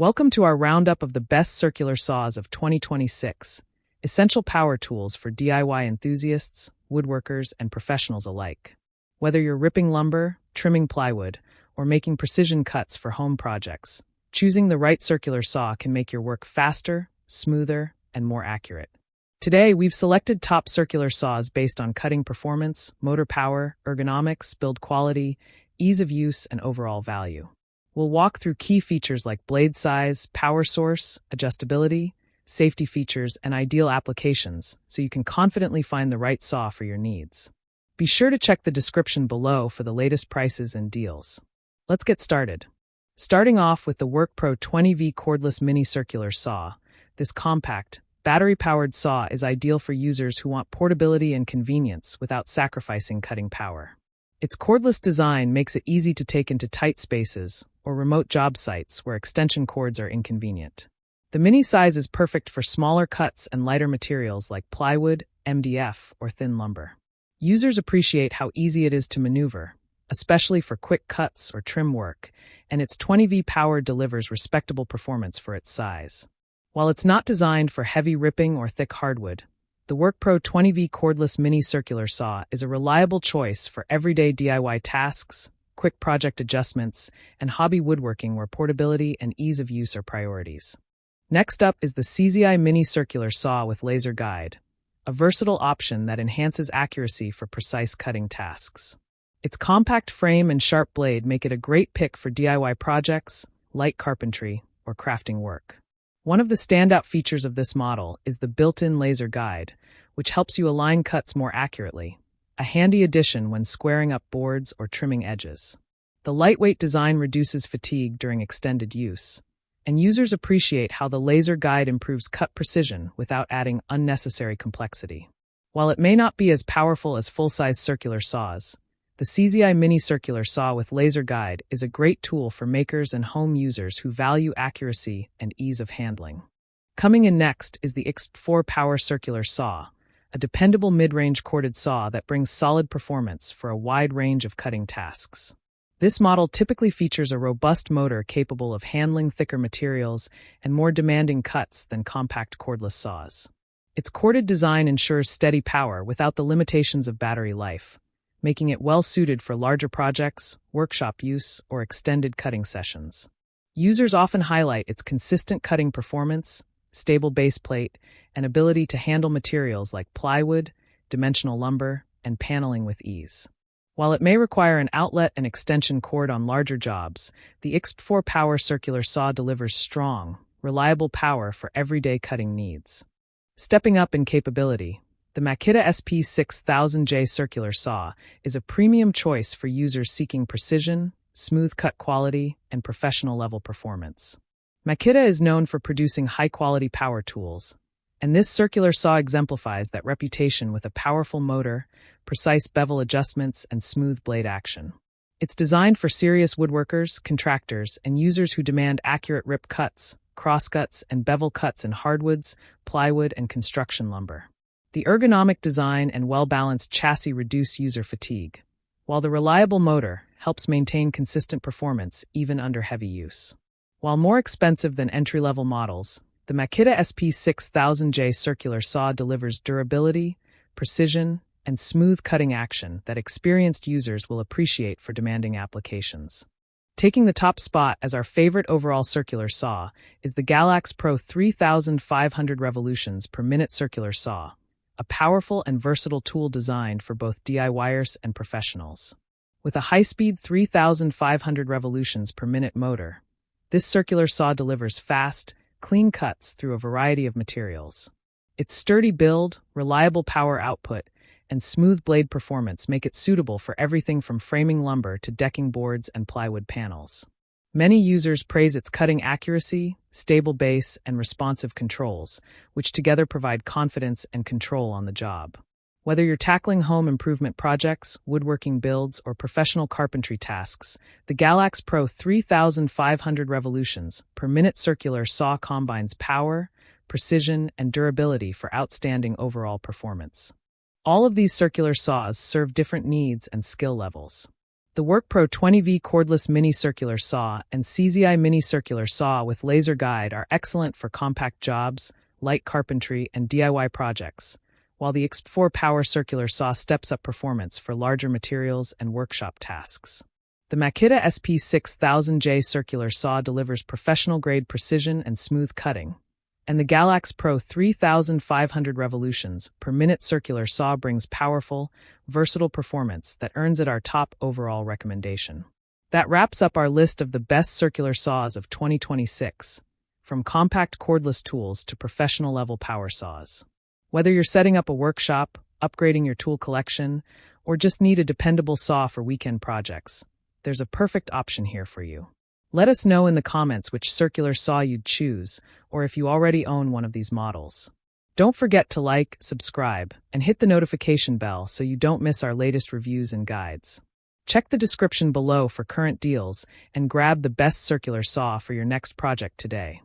Welcome to our roundup of the best circular saws of 2026, essential power tools for DIY enthusiasts, woodworkers, and professionals alike. Whether you're ripping lumber, trimming plywood, or making precision cuts for home projects, choosing the right circular saw can make your work faster, smoother, and more accurate. Today, we've selected top circular saws based on cutting performance, motor power, ergonomics, build quality, ease of use, and overall value. We'll walk through key features like blade size, power source, adjustability, safety features, and ideal applications, so you can confidently find the right saw for your needs. Be sure to check the description below for the latest prices and deals. Let's get started. Starting off with the WorkPro 20V cordless mini circular saw, this compact, battery-powered saw is ideal for users who want portability and convenience without sacrificing cutting power. Its cordless design makes it easy to take into tight spaces or remote job sites where extension cords are inconvenient. The mini size is perfect for smaller cuts and lighter materials like plywood, MDF, or thin lumber. Users appreciate how easy it is to maneuver, especially for quick cuts or trim work, and its 20V power delivers respectable performance for its size. While it's not designed for heavy ripping or thick hardwood, the WorkPro 20V cordless mini circular saw is a reliable choice for everyday DIY tasks, quick project adjustments, and hobby woodworking where portability and ease of use are priorities. Next up is the CZI mini circular saw with laser guide, a versatile option that enhances accuracy for precise cutting tasks. Its compact frame and sharp blade make it a great pick for DIY projects, light carpentry, or crafting work. One of the standout features of this model is the built-in laser guide, which helps you align cuts more accurately, a handy addition when squaring up boards or trimming edges. The lightweight design reduces fatigue during extended use, and users appreciate how the laser guide improves cut precision without adding unnecessary complexity. While it may not be as powerful as full-size circular saws, the CZI mini circular saw with laser guide is a great tool for makers and home users who value accuracy and ease of handling. Coming in next is the XP4 Power Circular Saw, a dependable mid-range corded saw that brings solid performance for a wide range of cutting tasks. This model typically features a robust motor capable of handling thicker materials and more demanding cuts than compact cordless saws. Its corded design ensures steady power without the limitations of battery life, making it well-suited for larger projects, workshop use, or extended cutting sessions. Users often highlight its consistent cutting performance, stable base plate, and ability to handle materials like plywood, dimensional lumber, and paneling with ease. While it may require an outlet and extension cord on larger jobs, the XP4 Power Circular Saw delivers strong, reliable power for everyday cutting needs. Stepping up in capability, the Makita SP6000J Circular Saw is a premium choice for users seeking precision, smooth cut quality, and professional-level performance. Makita is known for producing high-quality power tools, and this circular saw exemplifies that reputation with a powerful motor, precise bevel adjustments, and smooth blade action. It's designed for serious woodworkers, contractors, and users who demand accurate rip cuts, crosscuts, and bevel cuts in hardwoods, plywood, and construction lumber. The ergonomic design and well-balanced chassis reduce user fatigue, while the reliable motor helps maintain consistent performance even under heavy use. While more expensive than entry-level models, the Makita SP6000J Circular Saw delivers durability, precision, and smooth cutting action that experienced users will appreciate for demanding applications. Taking the top spot as our favorite overall circular saw is the Galax Pro 3500 revolutions per minute circular saw, a powerful and versatile tool designed for both DIYers and professionals. With a high-speed 3,500 revolutions per minute motor, this circular saw delivers fast, clean cuts through a variety of materials. Its sturdy build, reliable power output, and smooth blade performance make it suitable for everything from framing lumber to decking boards and plywood panels. Many users praise its cutting accuracy, stable base, and responsive controls, which together provide confidence and control on the job. Whether you're tackling home improvement projects, woodworking builds, or professional carpentry tasks, the Galax Pro 3500 revolutions per minute circular saw combines power, precision, and durability for outstanding overall performance. All of these circular saws serve different needs and skill levels. The WorkPro 20V cordless mini circular saw and CZI mini circular saw with laser guide are excellent for compact jobs, light carpentry, and DIY projects, while the X4 power circular saw steps up performance for larger materials and workshop tasks. The Makita SP6000J circular saw delivers professional-grade precision and smooth cutting, and the Galax Pro 3500 revolutions per minute circular saw brings powerful, versatile performance that earns it our top overall recommendation. That wraps up our list of the best circular saws of 2026, from compact cordless tools to professional-level power saws. Whether you're setting up a workshop, upgrading your tool collection, or just need a dependable saw for weekend projects, there's a perfect option here for you. Let us know in the comments which circular saw you'd choose, or if you already own one of these models. Don't forget to like, subscribe, and hit the notification bell so you don't miss our latest reviews and guides. Check the description below for current deals and grab the best circular saw for your next project today.